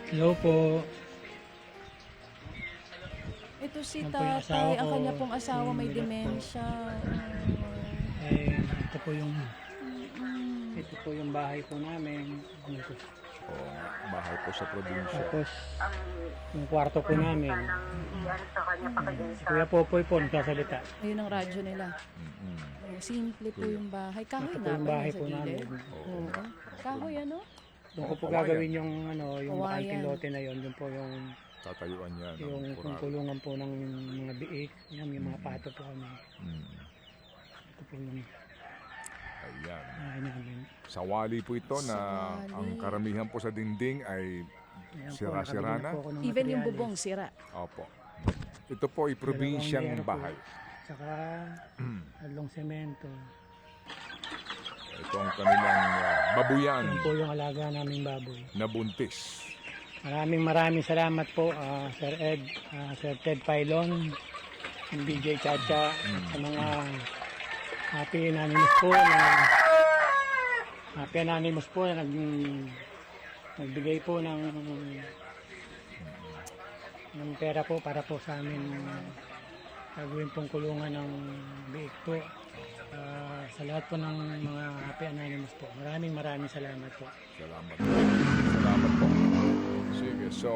Hello po. Ito si Yan po yung asawa tatay, ang ko. kanya pong asawa may Bigat po. demensya. Eh, ito po yung Mm. ito po yung bahay po namin. Ito. Oo nga, bahay po sa probinsya. Tapos yung kwarto po namin. Si Kuya Popoy po nagsasalita. Ayun ang radyo nila. Mm-mm. Oh, simple po yung bahay. Kahoy Ito po nga yung ba bahay yun sa po namin. gilid? Oo. Kahoy ano? Doon ko po Kawayan. gagawin yung yung Kawayan. bakanting lote na yon. Yung po yung Tatayuan niya ng yung kural. kulungan po ng mga biik. Yan, yung mga pato po kami. Mm. Ito po yung Ayan. bahay namin. Sa wali po ito na Sa wali. ang karamihan po sa dingding ay Ayan po, sira-sira nakabili na. po ako ng Even yung materyales. bubong sira. Opo. Ito po ay probinsyang Dalawang bahay. Saka along semento. Ito ang kanilang babuyan Yan po yung alaga naming baboy. na buntis. Maraming salamat po Sir Ed, Sir Ted Pailon, yung BJ Chacha, sa mga happy anonymous po na nagbigay po ng pera po para po sa amin gagawin pong kulungan ng biik po. Sa lahat po ng mga happy anonymous po. Maraming salamat po. Salamat po. Salamat po. Sige, so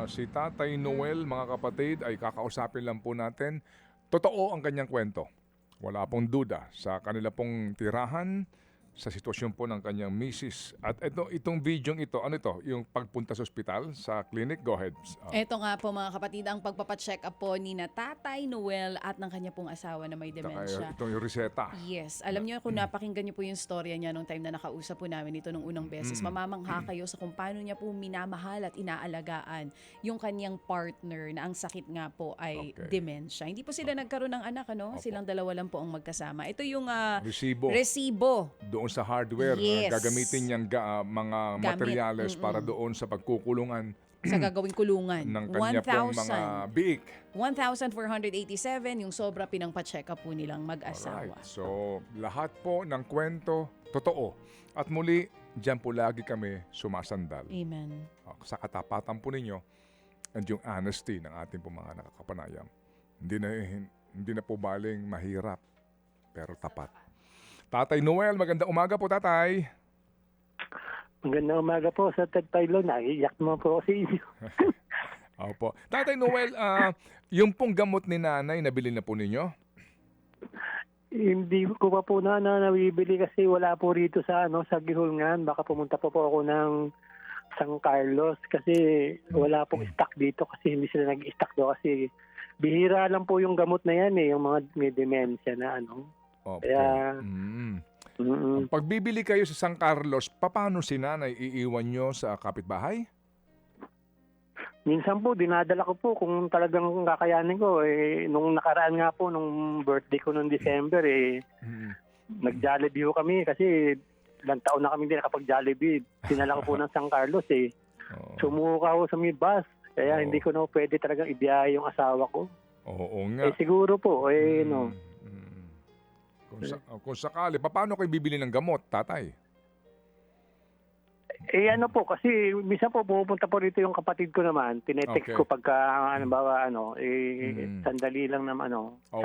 si Tatay Noel, mga kapatid, ay kakausapin lang po natin. Totoo ang kanyang kwento. Wala pong duda sa kanila pong tirahan, sa sitwasyon po ng kanyang misis. At itong video ito, ano ito? Yung pagpunta sa ospital, sa clinic? Go ahead. Ito nga po mga kapatid, ang pagpapacheck up po ni na Tatay Noel at ng kanya pong asawa na may demensya. Itong yung reseta. Yes. Alam niyo kung napakinggan niyo po yung storya niya nung time na nakausap po namin ito nung unang beses, mamamangha kayo sa kung paano niya po minamahal at inaalagaan yung kanyang partner na ang sakit nga po ay Okay. demensya. Hindi po sila nagkaroon ng anak, ano? Opo. Silang dalawa lang po ang magkasama. Ito yung Resibo. resibo. Doon sa hardware, Yes. gagamitin niyang mga Gamit. materyales para doon sa pagkukulungan Sa gagawing kulungan. ng kanya pong mga biik. 1,487 yung sobra pinangpa-check up po nilang mag-asawa. Alright. So, lahat po ng kwento, totoo. At muli, dyan po lagi kami sumasandal. Amen. Sa katapatan po ninyo and yung honesty ng ating po mga nakakapanayam. Hindi na po baling mahirap, pero tapat. Tatay Noel, magandang umaga po, Tatay. Magandang umaga po sa Ted Pailon. Naiiyak mo po ako sa inyo. Opo. Tatay Noel, yung pong gamot ni nanay, nabili na po ninyo? Hindi ko pa po na nabibili kasi wala po rito sa sa Gihulngan. Baka pumunta po ako ng San Carlos kasi wala pong stock dito kasi hindi sila nag-stock do kasi bihira lang po yung gamot na yan yung mga may demensya na Okay. Kaya- Ang pagbibili kayo sa San Carlos, paano si nanay iiwan nyo sa kapitbahay? Minsan po dinadala ko po kung talagang kakayanin ko nung nakaraan nga po nung birthday ko noong December nag-Jollibee ko kami kasi ilang taon na kami hindi nakapag-Jollibee. Dinala ko po ng San Carlos Oo. Sumuka ako sa may bus. Kaya Oo. hindi ko na pwede talagang ibiyahe yung asawa ko. Oo nga. Siguro po, Mm. Kung sakali, paano kayo bibili ng gamot, tatay? Ano po, kasi minsan po pumupunta po rito yung kapatid ko naman. Tinetext Okay. ko pagka, sandali lang naman, Okay.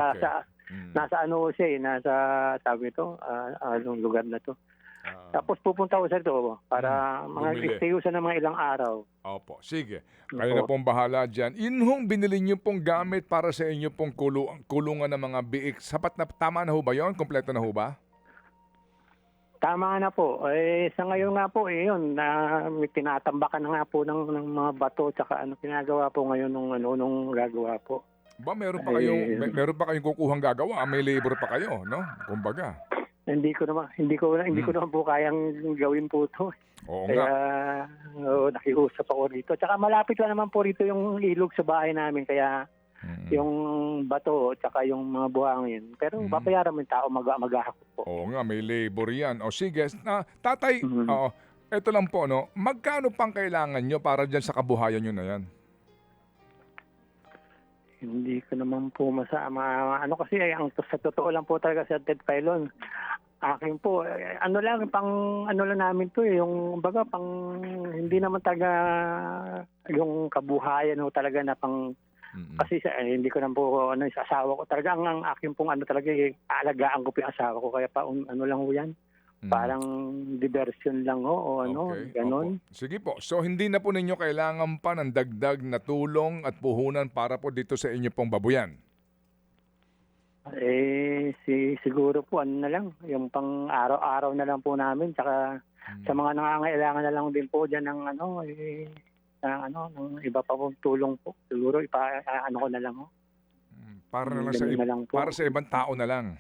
nasa siya nasa, sabi ito, anong lugar na to. Tapos pupunta ko sa ito para Bumili. stay ko siya ng mga ilang araw. Opo, sige. Kayo na pong bahala dyan. Inhong binili nyo pong gamit para sa inyo pong kulungan ng mga biik. Sapat na, tama na ho ba yun? Kompleto na ho ba? Tama na po. Sa ngayon nga po, yun, may tinatambakan na nga po ng mga bato tsaka pinagawa po ngayon nung gagawa po. Ba, meron pa kayong kukuhang gagawa. May labor pa kayo, no? Kumbaga. Hindi ko naman po kayang gawin po ito. Oo Kaya nga. nakiusap ako rito. Tsaka malapit lang naman po rito yung ilog sa bahay namin. Kaya yung bato tsaka yung mga buhangin. Pero babayaran mo yung tao maghahakot po. Oo nga, may labor yan. O sige, tatay, Mhm. eto lang po, no? Magkano pang kailangan nyo para dyan sa kabuhayan nyo na yan? Hindi ko naman po masama. Kasi sa totoo lang po talaga sa Ted Pailon, Akin po, ano lang, ano lang namin to yung baga pang hindi naman talaga yung kabuhayan o talaga na pang Mm-mm. kasi hindi ko na po sa asawa ko talaga ang akin pong ano talaga aalagaan ko po yung asawa ko kaya pa ano lang ho yan. Mm. Parang diversion lang ho o ano, Okay, ganon. opo. Sige po. So hindi na po ninyo kailangan pa ng dagdag na tulong at puhunan para po dito sa inyo pong babuyan. Siguro po ano na lang, yung pang araw-araw na lang po namin tsaka sa mga nangangailangan na lang din po diyan ng ng iba pa pong tulong po. Siguro ano ko na lang ho. Para na lang sa Ganun na lang po. para sa ibang tao na lang.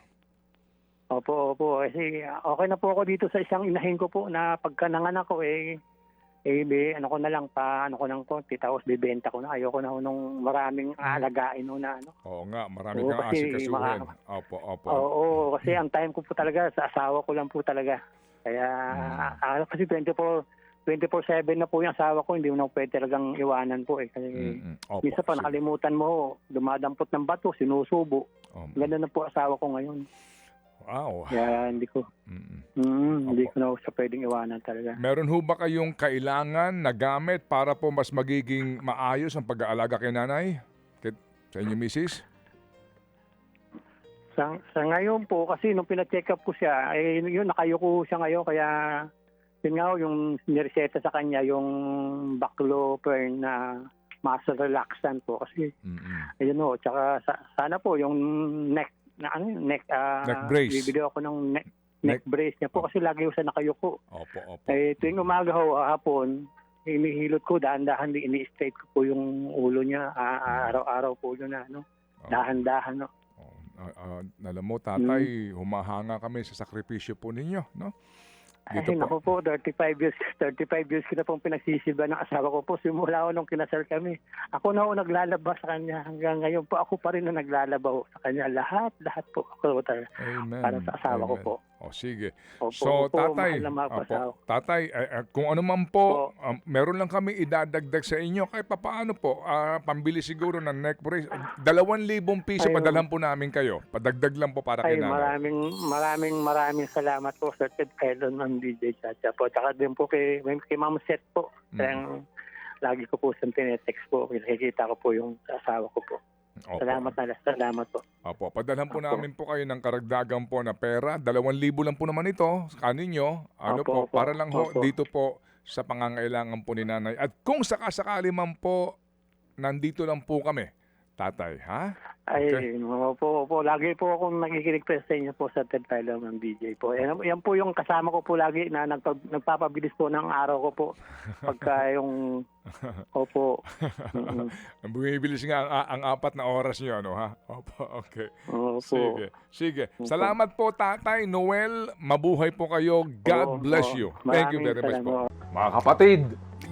Opo. Kasi okay na po ako dito sa isang inahin ko po na pagka nanganak ko ano ko na lang ano ko ng konti tapos bibenta ko na. Ayoko na nung maraming alagain na ano. Oo nga, marami Oo, kang kasi asikasuhin. Opo. Oo, kasi ang time ko po talaga sa asawa ko lang po talaga. Kaya kasi 24/7 na po yung asawa ko, hindi mo na pwede talagang iwanan po Kasi Opo. minsan pa nakalimutan mo, dumadampot ng bato, sinusubo. Ganun na po asawa ko ngayon. Wow. Kaya hindi ko hindi ko na siya pwedeng iwanan talaga. Meron ho ba kayong kailangan na gamit para po mas magiging maayos ang pag-aalaga kay nanay? Sa inyo, misis? Sa ngayon po, kasi nung pina-check up ko siya, yun, nakayuko siya ngayon, kaya yun nga yung nireseta sa kanya, yung Baclofen na muscle relaxant po. Kasi, ayun o, tsaka sana po yung neck brace. Bibili ako ng neck brace niya po kasi lagi ko siya nakayuko. Opo. Tuwing umaga ho, hapon, hinihilot ko, dahan-dahan, ini-straight ko po yung ulo niya, araw-araw po yun dahan-dahan. Alam mo, tatay, humahanga kami sa sakripisyo po ninyo, no? Dito Ay, naku po, 35 years ko na pong pinagsisilba ng asawa ko po. Simula ko nung kinasal kami. Ako na ho naglalaba sa kanya. Hanggang ngayon po, ako pa rin na naglalaba ho sa kanya. Lahat po. Ako talaga. Amen. Para sa asawa ko po. O, sige. Opo, So, tatay, mahal na mahal ko asawa. tatay, kung ano man po, meron lang kami idadagdag sa inyo. Kahit papaano po, pambili siguro ng neck brace. 2,000 piso, padalhan po namin kayo. Padagdag lang po para kay nanay. Maraming salamat po sa Ted Kailon ng DJ Chacha po. Tsaka din po kay Ma'am Seth po. Kaya lagi ko po sa tinetext po. Nakikita ko po yung asawa ko po. Opo. Salamat po. Opo, padalhan po namin po kayo ng karagdagan po na pera. 2,000 lang po naman ito sa kaninyo. Opo. Para lang ho Opo. dito po sa pangangailangan po ni nanay. At kung sakasakali man po, nandito lang po kami. Tatay, ha? Okay. Opo. Lagi po akong nakikinig sa inyo po sa Ted Tyler ng DJ po. Yan po yung kasama ko po lagi na nagpapabilis po ng araw ko po. Pagka yung... Opo. Bumibilis nga ang 4 na oras nyo, ano, ha? Opo, okay. Opo. Sige. Salamat po, Tatay Noel. Mabuhay po kayo. God bless you. Thank you very much po. Mga kapatid,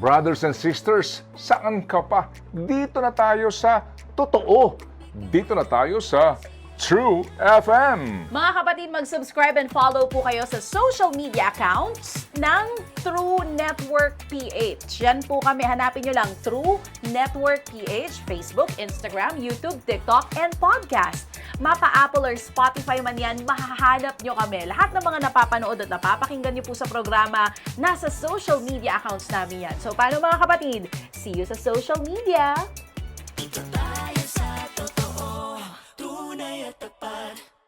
brothers and sisters, saan ka pa? Dito na tayo sa totoo. Dito na tayo sa True FM. Mga kapatid, mag-subscribe and follow po kayo sa social media accounts ng True Network PH. Yan po kami. Hanapin nyo lang True Network PH, Facebook, Instagram, YouTube, TikTok, and podcast. Mapa Apple or Spotify man yan, mahahanap nyo kami. Lahat ng mga napapanood at napapakinggan nyo po sa programa, nasa social media accounts namin yan. So, paano mga kapatid? See you sa social media!